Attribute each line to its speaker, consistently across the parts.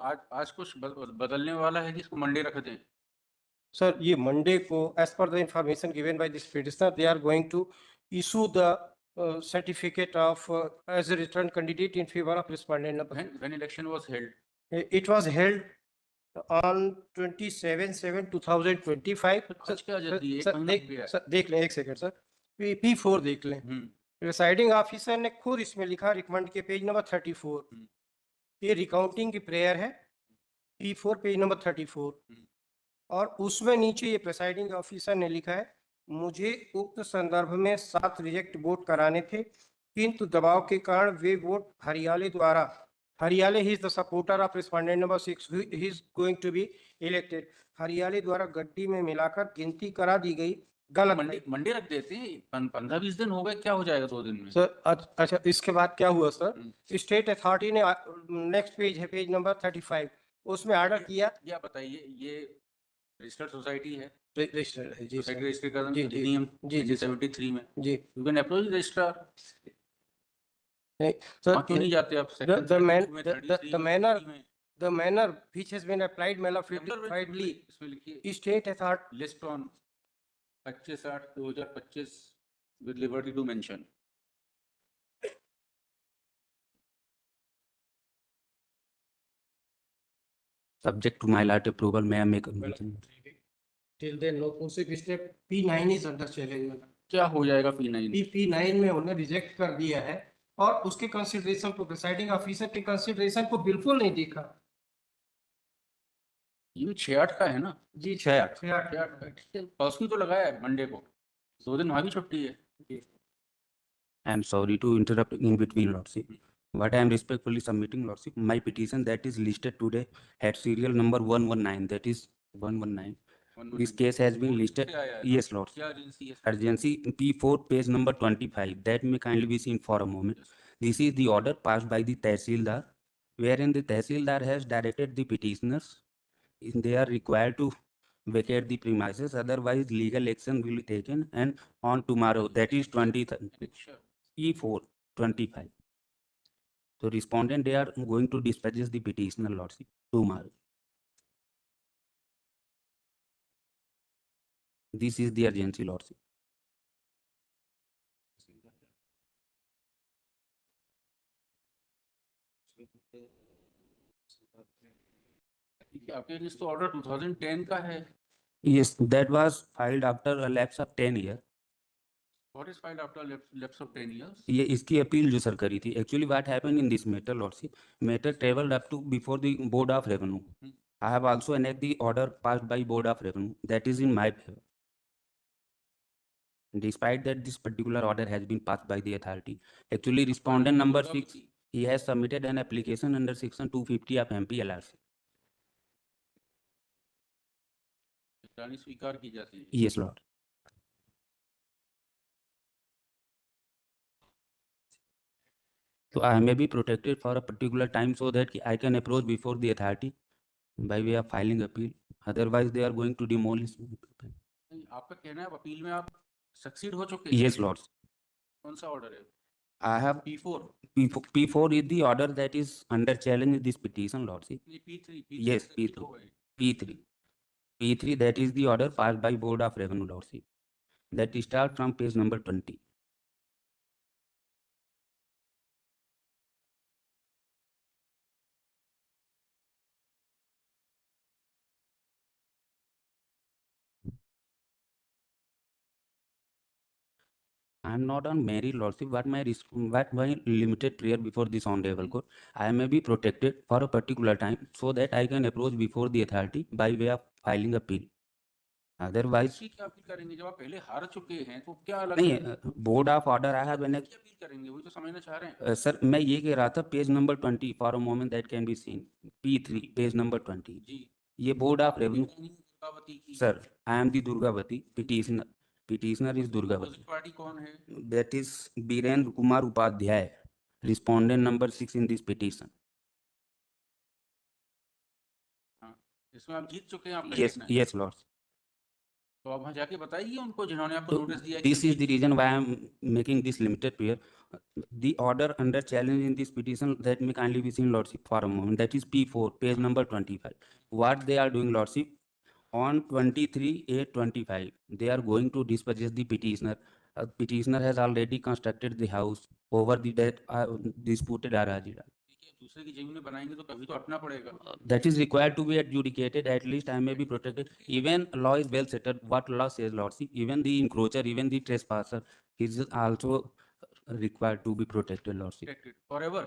Speaker 1: आज कुछ बदलने वाला है कि इसको मंडे रख दें?
Speaker 2: सर ये मंडे को as per the information given by this petitioner they are going to issue the certificate of as a return candidate in favor of respondent number.
Speaker 1: When election was held?
Speaker 2: It was held on 27/7/2025.
Speaker 1: आज क्या जल्दी है? एक
Speaker 2: sir
Speaker 1: महीना हो गया है।
Speaker 2: Sir देख लें, एक सेकंड सर, P4 देख लें। प्रिसाइडिंग ऑफिसर ने खुद इसमें लिखा रिकमेंड के पेज नंबर 34, ये रिकाउंटिंग की प्रेयर है, P4 पेज नंबर 34, और उसमें नीचे ये प्रिसाइडिंग ऑफिसर ने लिखा है मुझे उक्त संदर्भ में 7 रिजेक्ट वोट कराने थे, किंतु दबाव के कारण वे वोट हरियाले द्वारा, Hariyale he is the supporter of respondent number 6 he is going to be elected, Hariyale द्वारा गड्डी में मिलाकर गिनती करा दी गई। गलत
Speaker 1: मंडे रख देते हैं, 15-20 दिन हो गए, क्या हो जाएगा 2 दिन में?
Speaker 2: सर अच्छा, इसके बाद क्या हुआ सर, स्टेट अथॉरिटी ने नेक्स्ट पेज है पेज नंबर 35, उसमें ऑर्डर किया।
Speaker 1: क्या बताइए, ये रजिस्टर्ड सोसाइटी है,
Speaker 2: रजिस्टर्ड है जी,
Speaker 1: सोसाइटी रजिस्टर का
Speaker 2: जी
Speaker 1: अधिनियम
Speaker 2: जी जी
Speaker 1: 73 में
Speaker 2: जी,
Speaker 1: you can approach registrar.
Speaker 2: Sir
Speaker 1: क्यों नहीं जाते आप?
Speaker 2: the manner which has been applied malafidly
Speaker 1: इसमें लिखिए
Speaker 2: state authority
Speaker 1: list on 25/8/2025 with liberty to mention.
Speaker 3: Subject to my last approval, may I make a motion?
Speaker 2: till then no consequence step P9 is under challenge।
Speaker 1: क्या हो जाएगा P9?
Speaker 2: P9 में उन्होंने reject कर दिया है और उसके कंसिडरेशन को प्रिसाइडिंग ऑफिसर के कंसिडरेशन को बिल्कुल नहीं देखा।
Speaker 1: ये 6/8 का है ना
Speaker 2: जी,
Speaker 1: 6/8 का उसकी तो लगाया है मंडे को, 2 दिन वहां भी छुट्टी है।
Speaker 3: I am sorry to interrupt in between, Lordship, but I am respectfully submitting, Lordship, my petition that is listed today had serial number 119, that is 119. This case has been listed. Yes, Lord. Urgency P4 page number 25. That may kindly be seen for a moment. This is the order passed by the Tehsildar, wherein the Tehsildar has directed the petitioners, they are required to vacate the premises, otherwise legal action will be taken. And on tomorrow, that is 20th P4 25. So respondent, they are going to dispatch the petitioner, Lordship, tomorrow. This is the urgency, Lordship.
Speaker 1: आपके list तो order 2010 का है।
Speaker 3: Yes, that was filed after a lapse of 10 years.
Speaker 1: What is filed after lapse of 10 years?
Speaker 3: ये इसकी appeal जो sir करी थी, actually what happened in this matter, Lordship, matter traveled up to before the Board of Revenue. I have also enacted the order passed by Board of Revenue, that is in my favor. Despite that this particular order has been passed by the authority, actually respondent number 6, he has submitted an application under section 250 of MPLRC.
Speaker 1: स्वीकार की जाती है।
Speaker 3: Yes, Lord. So I may be protected for a particular time so that I can approach before the authority by way of filing appeal. Otherwise, they are going to demolish.
Speaker 1: आपका कहना है appeal में आप succeed हो चुके हैं?
Speaker 3: Yes, Lord.
Speaker 1: कौन सा ऑर्डर है?
Speaker 3: I have
Speaker 1: P4.
Speaker 3: P4 is the order that is under challenge in this petition, Lord.
Speaker 1: P3.
Speaker 3: Yes, P3. P3, that is the order passed by Board of Revenue, Lordship. That start from page number 20. I am not on merit, Lordship, but my limited prayer before this honorable court, I may be protected for a particular time so that I can approach before the authority by way of filing appeal. Otherwise,
Speaker 1: क्या appeal करेंगे? जब आप पहले हार चुके हैं तो क्या अलग
Speaker 3: नहीं, board of order I have appeal
Speaker 1: करेंगे, वही तो समझना चाह रहे हैं।
Speaker 3: सर मैं ये कह रहा था page number 20 for a moment that can be seen P3 page number 20
Speaker 1: जी,
Speaker 3: ये बोर्ड ऑफ रेवेन्यू
Speaker 1: दुर्गावती की।
Speaker 3: Sir I am the Durgavati petitioner is Durgavati.
Speaker 1: Party कौन है?
Speaker 3: That is Birendra Kumar Upadhyay, respondent number 6 in this petition.
Speaker 1: इसमें आप जीत चुके हैं? आप
Speaker 3: Yes, Lord.
Speaker 1: तो आप वहाँ जाके बताइए उनको जिन्होंने आपको
Speaker 3: So
Speaker 1: नोटिस दिया
Speaker 3: this is the reason why I am making this limited prayer. The order under challenge in this petition, that may kindly be seen, Lordship, for a moment. That is P4, page number 25. What they are doing, Lordship, on 23/8/25, they are going to dispossess the petitioner. Petitioner has already constructed the house over the dead disputed Arajira.
Speaker 1: दूसरे की जमीन में बनाएंगे तो कभी तो हटना पड़ेगा।
Speaker 3: That is required to be adjudicated. At least I may be protected. Even law is well settled. What law says, Lordship? Even the encroacher, even the trespasser, is also required to be protected, Lordship.
Speaker 1: Protected forever.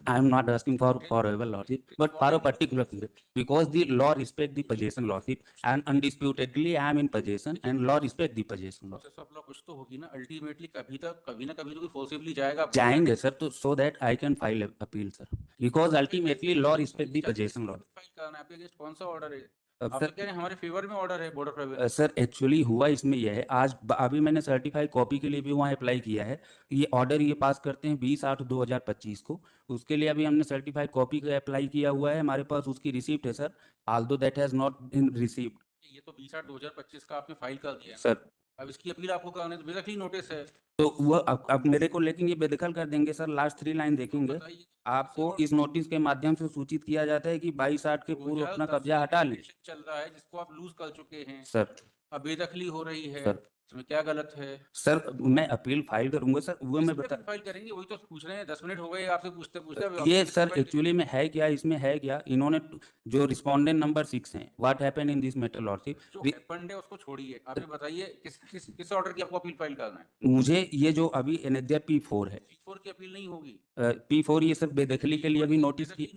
Speaker 3: I am not asking for forever, Lordship, but for a particular period, because the law respect the possession, Lordship, and undisputedly I am in possession, and law respect the possession, Lordship.
Speaker 1: Process of law कुछ तो होगी ना, ultimately कभी तक कभी ना कभी तो कोई फोर्सिबली जाएगा।
Speaker 3: जाएंगे सर, तो so that I can file appeal, sir, because ultimately law respect the possession, Lord.
Speaker 1: File करना है आपके अगेंस्ट, कौन सा ऑर्डर है?
Speaker 3: अब
Speaker 1: आप
Speaker 3: सर
Speaker 1: तो कह रहे हैं हमारे फेवर में ऑर्डर है board of revenue.
Speaker 3: Sir actually हुआ इसमें यह है, आज अभी मैंने सर्टिफाइड कॉपी के लिए भी वहाँ अप्लाई किया है। ये ऑर्डर ये पास करते हैं 20/8/2025 को, उसके लिए अभी हमने सर्टिफाइड कॉपी का अप्लाई किया हुआ है, हमारे पास उसकी रिसिप्ट है sir, although that has not been received.
Speaker 1: ये तो 20/8/2025 का आपने फाइल कर दिया
Speaker 3: सर।
Speaker 1: अब इसकी अपील आपको करने तो बेदखली नोटिस है।
Speaker 3: तो वो अब मेरे को लेकिन ये बेदखल कर देंगे सर। लास्ट 3 लाइन देखेंगे,
Speaker 1: बताइए
Speaker 3: आपको इस नोटिस के माध्यम से सूचित किया जाता है कि 22/8 के पूर्व अपना कब्जा हटा लें।
Speaker 1: चल रहा है जिसको आप लूज कर चुके हैं
Speaker 3: सर
Speaker 1: अब बेदखली हो रही है
Speaker 3: सर
Speaker 1: इसमें क्या गलत है?
Speaker 3: सर मैं अपील फाइल करूंगा सर, वो मैं बता
Speaker 1: फाइल करेंगे, वही तो पूछ रहे हैं। 10 मिनट हो गए आपसे पूछते पूछते।
Speaker 3: ये सर एक्चुअली में है क्या, इसमें है क्या, इन्होंने जो रिस्पोंडेंट नंबर 6 हैं, what happened in this matter lordship,
Speaker 1: जो हैपेंड है उसको छोड़िए, आपने बताइए किस ऑर्डर की आपको अपील फाइल करना है?
Speaker 3: मुझे ये जो अभी एनएचआर P4 है,
Speaker 1: P4 की अपील नहीं होगी।
Speaker 3: P4 ये सब बेदखली के लिए अभी नोटिस की,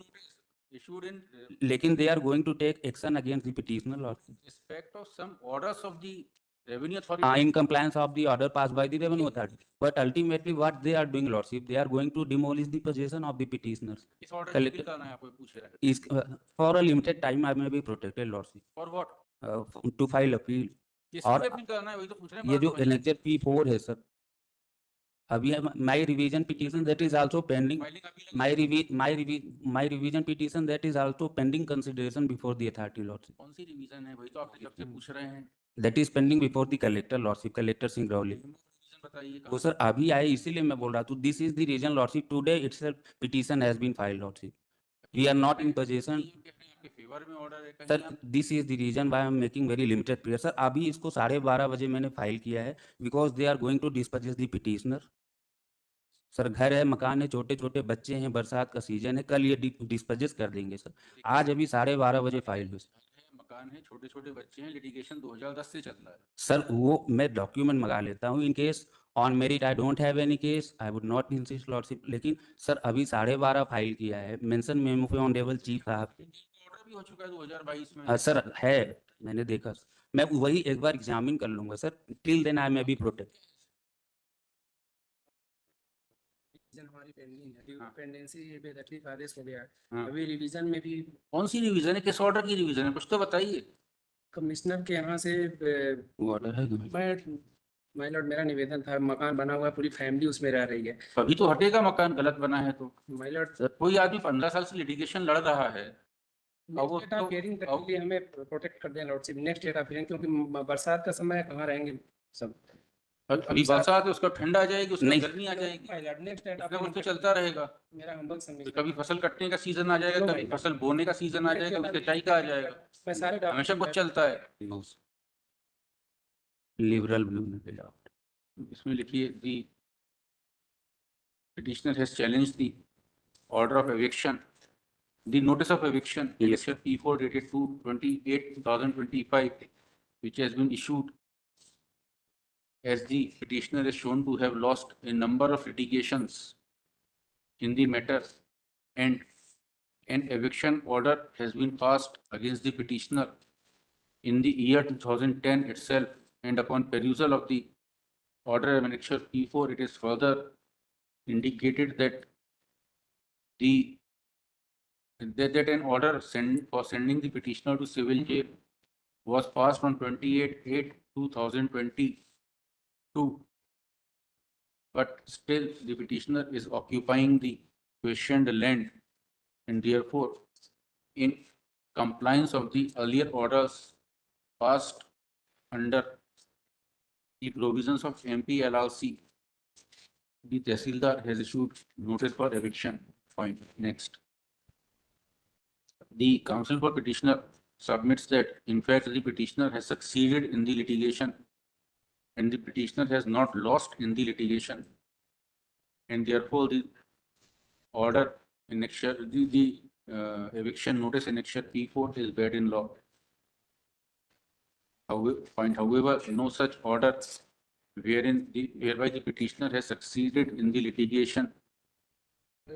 Speaker 1: issued in
Speaker 3: लेकिन they are going to take action against the petitioner lordship
Speaker 1: respect of some orders of the revenue authority.
Speaker 3: in compliance of the order passed by the revenue authority, but ultimately what they are doing, lordship, they are going to demolish the possession of the petitioners.
Speaker 1: इस order की appeal करना है आपको, पूछ रहा है।
Speaker 3: is for a limited time I may be protected, lordship,
Speaker 1: For what?
Speaker 3: to file appeal.
Speaker 1: किस
Speaker 3: और
Speaker 1: पे अपील करना है वही तो पूछ रहे हैं।
Speaker 3: ये जो एनएचआर P4 है सर, अभी my revision petition that is also pending, my revision petition that is also pending consideration before the authority, lordship.
Speaker 1: कौन सी रिवीजन है, वही तो आपसे जब से पूछ रहे हैं।
Speaker 3: That is pending before the collector, lordship, collector Singrauli.
Speaker 1: Revision बताइए।
Speaker 3: वो सर अभी आए, इसीलिए मैं बोल रहा था, this is the reason lordship, today itself petition has been filed lordship, we are not in position.
Speaker 1: आपके फेवर में ऑर्डर है
Speaker 3: sir this is the reason why I am making very limited prayer sir. अभी इसको 12:30 बजे मैंने file किया है, because they are going to dispossess the petitioner. Sir घर है, मकान है, छोटे छोटे बच्चे हैं, बरसात का सीजन है, कल ये डिस्पोजेस कर देंगे सर। आज अभी 12:30 बजे फाइल हुई।
Speaker 1: मकान है, छोटे छोटे बच्चे हैं, लिटिगेशन 2010 से चल रहा है।
Speaker 3: सर वो मैं डॉक्यूमेंट मंगा लेता हूँ, in case on merit I don't have any case I would not insist lordship, लेकिन सर अभी 12:30 फाइल किया है, मेंशन मेमो पे ऑनरेबल चीफ साहब।
Speaker 1: ऑर्डर भी हो चुका है 2022 में।
Speaker 3: सर है, मैंने देखा, मैं वही एक बार एग्जामिन कर लूंगा sir, till then I may be protect.
Speaker 2: हमारी पेंडिंग है, पेंडेंसी बेदखली का आदेश हो गया है।
Speaker 1: हाँ।
Speaker 2: अभी रिवीजन में भी
Speaker 1: कौन सी रिवीजन है, किस ऑर्डर की रिवीजन है, कुछ तो बताइए।
Speaker 2: कमिश्नर के यहाँ से
Speaker 3: ऑर्डर है
Speaker 2: माय लॉर्ड, मेरा निवेदन था, मकान बना हुआ है, पूरी फैमिली उसमें रह रही है।
Speaker 1: कभी तो हटेगा मकान, गलत बना है तो।
Speaker 2: माय लॉर्ड
Speaker 1: कोई आदमी 15 साल से लिटिगेशन लड़ रहा है,
Speaker 2: नेक्स्ट डेट ऑफ हियरिंग तक के लिए हमें प्रोटेक्ट कर दें lordship, next date of hearing, क्योंकि बरसात का समय है, कहाँ रहेंगे सब।
Speaker 1: अभी बरसात है, उसका ठंड आ जाएगी, उसका
Speaker 3: नहीं।
Speaker 1: गर्मी आ जाएगी,
Speaker 2: my lord next date of
Speaker 1: कुछ तो चलता रहेगा।
Speaker 2: मेरा हम्बल सबमिशन,
Speaker 1: कभी फसल कटने का सीजन आ जाएगा, कभी फसल बोने का सीजन आ जाएगा, कभी सिंचाई का आ जाएगा,
Speaker 2: मैं सारे
Speaker 1: हमेशा कुछ चलता है।
Speaker 3: लिबरल
Speaker 1: इसमें लिखिए दी petitioner has challenged the order of eviction, the notice of eviction, eviction P4 dated 2/28/2025, which has been issued as the petitioner is shown to have lost a number of litigations in the matter, and an eviction order has been passed against the petitioner in the year 2010 itself, and upon perusal of the order of annexure P4, it is further indicated that that an order for sending the petitioner to civil jail was passed on 28/8/2022, but still the petitioner is occupying the questioned land, and therefore in compliance of the earlier orders passed under the provisions of MP LLC, the Tehsildar has issued notice for eviction. Point. Next. The counsel for petitioner submits that in fact the petitioner has succeeded in the litigation and the petitioner has not lost in the litigation, and therefore the order in eviction notice in Annexure P4 is bad in law. However, no such order whereby the petitioner has succeeded in the litigation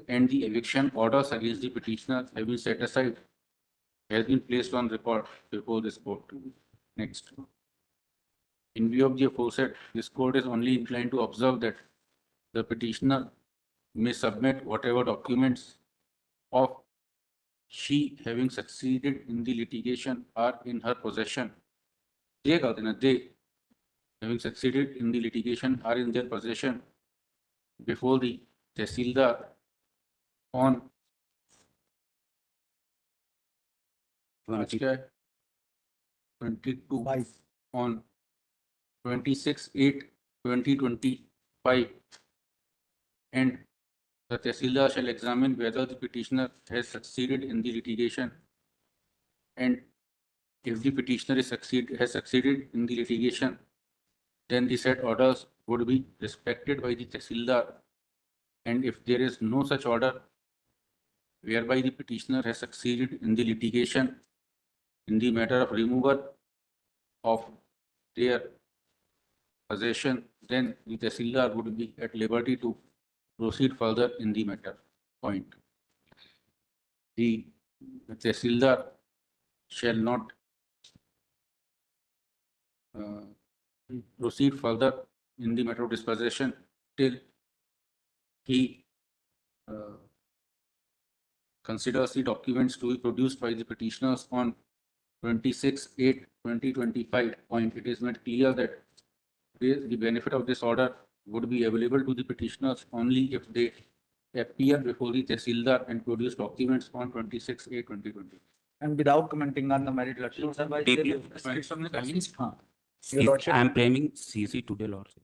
Speaker 1: and the eviction orders against the petitioner have been set aside has been placed on record before this court. Next. In view of the aforesaid, this court is only inclined to observe that the petitioner may submit whatever documents of she having succeeded in the litigation are in her possession. They having succeeded in the litigation are in their possession before the Tehsildar on 22 on 26/8/2025, and the Tehsildar shall examine whether the petitioner has succeeded in the litigation, and if the petitioner has succeeded in the litigation, then the said orders would be respected by the Tehsildar, and if there is no such order whereby the petitioner has succeeded in the litigation in the matter of removal of their possession, then the Tehsildar would be at liberty to proceed further in the matter. Point. The Tehsildar shall not proceed further in the matter of dispossession till he considers the documents to be produced by the petitioners on 26/8/2025. Point. It is made clear that the benefit of this order would be available to the petitioners only if they appear before the Tehsildar and produce documents on 26/8/2020.
Speaker 4: And without commenting on the merit, Lordship. Your Lordship,
Speaker 3: I am claiming CC today, Lordship.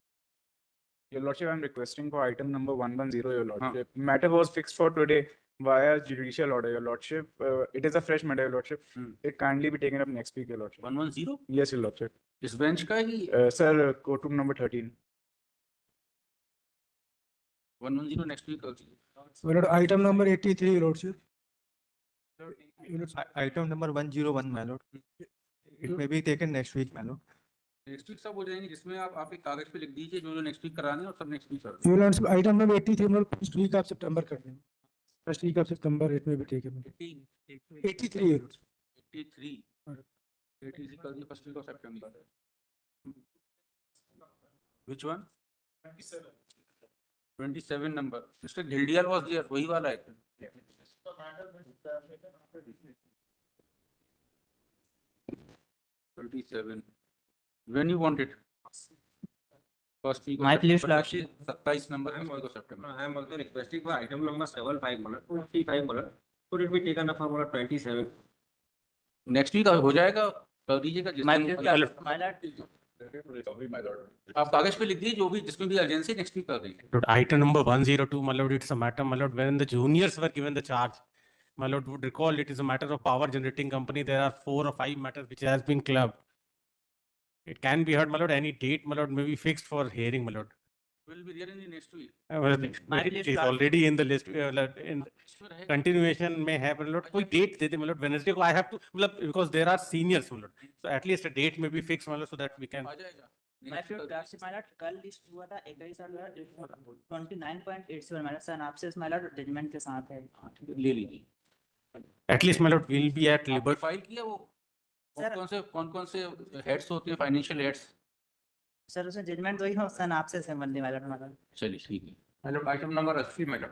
Speaker 4: Your Lordship, I'm requesting for item number 110, Your Lordship. Matter was fixed for today via judicial order, Your Lordship. It is a fresh matter, Your Lordship. It kindly be taken up next week, Your Lordship.
Speaker 1: 110?
Speaker 4: Yes, Your Lordship.
Speaker 1: इस bench का ही
Speaker 4: Sir, courtroom number 13.
Speaker 1: 110 next week कर दीजिए.
Speaker 5: My lord, item number 83, your lordship. Item number 101, my lord. It may be taken next week, my lord.
Speaker 1: Next week सब हो जाएंगे, जिसमें आप एक कागज पे लिख दीजिए जो नेक्स्ट वीक कराने हैं और सब नेक्स्ट वीक कर
Speaker 5: Your lordship, item number 83, my lord, first week of September कर देंगे. First week of September, it may be taken. 83, your lordship.
Speaker 1: 83 83 कर दिए first week of September. Which one? 27 number. Mr. Gildial was there. वही वाला है. $37. When you want it? First week of
Speaker 6: My please,
Speaker 1: September.
Speaker 6: Lordship.
Speaker 1: 27 number first week of September.
Speaker 7: I am also requesting for item number 75, 25, could it be taken up for 27?
Speaker 1: Next week हो जाएगा, कर दीजिएगा
Speaker 6: My
Speaker 1: जिसमें
Speaker 6: please, Lordship. My lord.
Speaker 1: आप कागज पे लिख दीजिए जो भी जिसमें भी अर्जेंसी नेक्स्ट वीक कर देंगे.
Speaker 8: Lord, item number 102, my lord, it's a matter, my lord, when the juniors were given the charge, my lord would recall it is a matter of power generating company. There are 4 or 5 matters which has been clubbed. It can be heard, my lord, any date, my lord, may be fixed for hearing, my lord.
Speaker 1: Will be there in the next week.
Speaker 6: My
Speaker 8: It
Speaker 6: list,
Speaker 8: is
Speaker 6: Lord.
Speaker 8: already in the list, in
Speaker 1: Sure है.
Speaker 8: continuation may have, my lord, कोई date they they, my lord, Wednesday को I have to, मतलब, because there are seniors, my lord. So at least a date may be fixed, my lord, so that we can.
Speaker 1: आ जाएगा.
Speaker 6: My
Speaker 1: Next week कर
Speaker 6: lord, my lord, कल list हुआ था 29.87 my lord, सन आपसे my lord judgement के साथ है.
Speaker 1: दीजिए. ले लीजिए.
Speaker 8: At least, my lord, will be at
Speaker 1: आपने
Speaker 8: liberty.
Speaker 1: फाइल किया वो
Speaker 6: Sir.
Speaker 1: कौन से हेड्स होते हैं फाइनेंशियल हेड्स.
Speaker 6: सर उसमें जजमेंट वही हो सन आपसे संबंधी my lord हमारा.
Speaker 1: चलिए ठीक है.
Speaker 7: Madam item number 80 madam,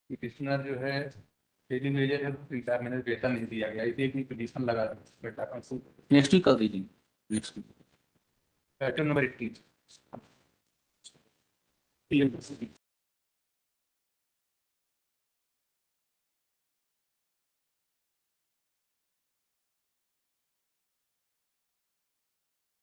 Speaker 7: petitioner जो है पेजिंग मेजर है, 3-4 महीने वेतन नहीं दिया गया, इसी एक पिटिशन लगा बेटा काउंसिल.
Speaker 1: नेक्स्ट वीक कर दीजिए. Next week.
Speaker 7: Item number 80.